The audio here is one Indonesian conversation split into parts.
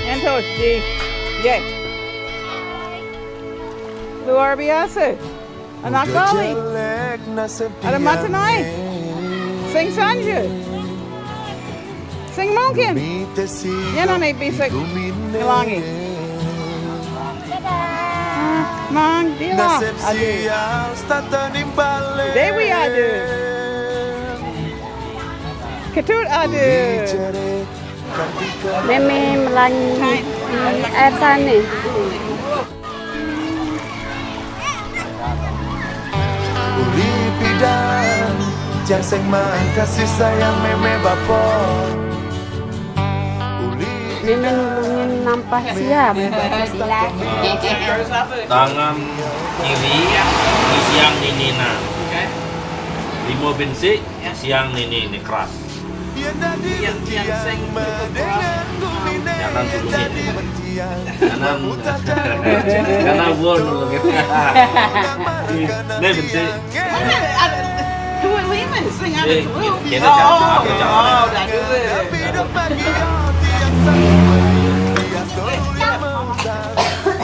Ento di ye. Luar biasa. Anak kali. Ada matanai. Sing sanja. Sing mungkin. Yan ang ibisik. Ilangi. Mang dila. Adu. Dewi adu. Ketut adu. Meme melanyi di air sana. Uli pidan Jang seng man kasih sayang meme bapo. Meme nulungin nampah siap. Tangan kiri di siang ini nah. Limo bensi siang ini keras. Kanan turun kanan won gitu. Nih bensi. Dua lima sing ada dua. Dah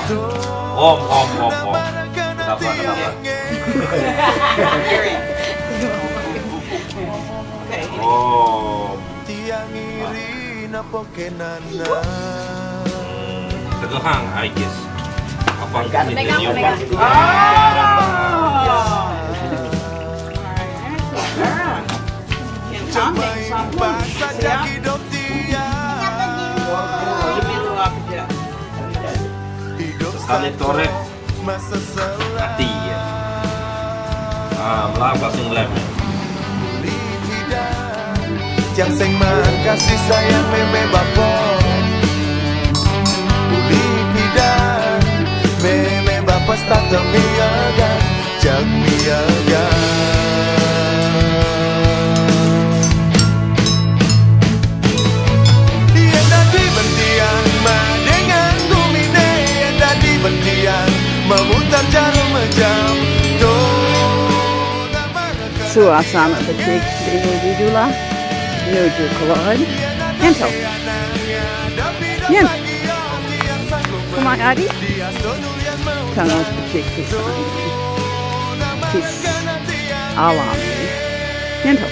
dua. Om. Kenapa? Oh. Tiang iri na pokenana. Teguhang, I guess. Abang ini new. Bahasa jadi hidup Sekali torek masa hati ya. Melang langsung lem. Yang seng man kasih sayang meme bapo. Uli pidan meme bapo stata miaga jag miaga. Yang tadi bertiang dengan gumine, yang tadi bertiang memutar jarum jam. Suasana detik di dula. Menuju keluar. Ento. Yen. Come on, Adi. Tangan detik kis alam. Ento.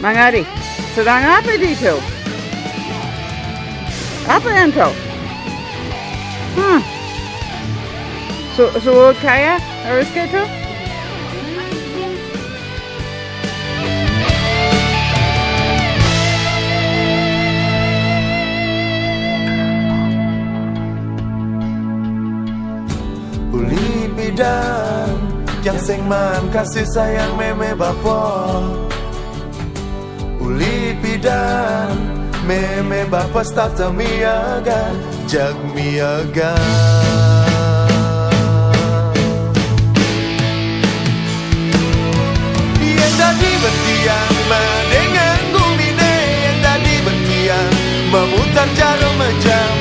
Mang Adi, sedang apa dito? Apa ento? So kaya harus gitu? Uli bidan yang seng man kasih sayang meme bapo. Uli pidan meme bapa stata miaga jag miaga. Yang tadi bertiang dengan gumine, yang tadi bertiang memutar jarum jam.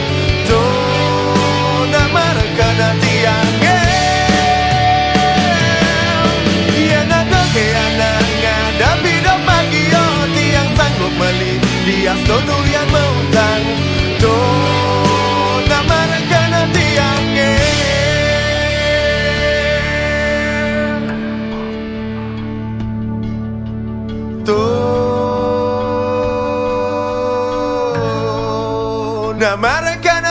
Tona marakana tiang yang ada ke anak ngadapi dok pagi yang sanggup meli dia yang mengutang to nama rekan tiangnya to nama rekan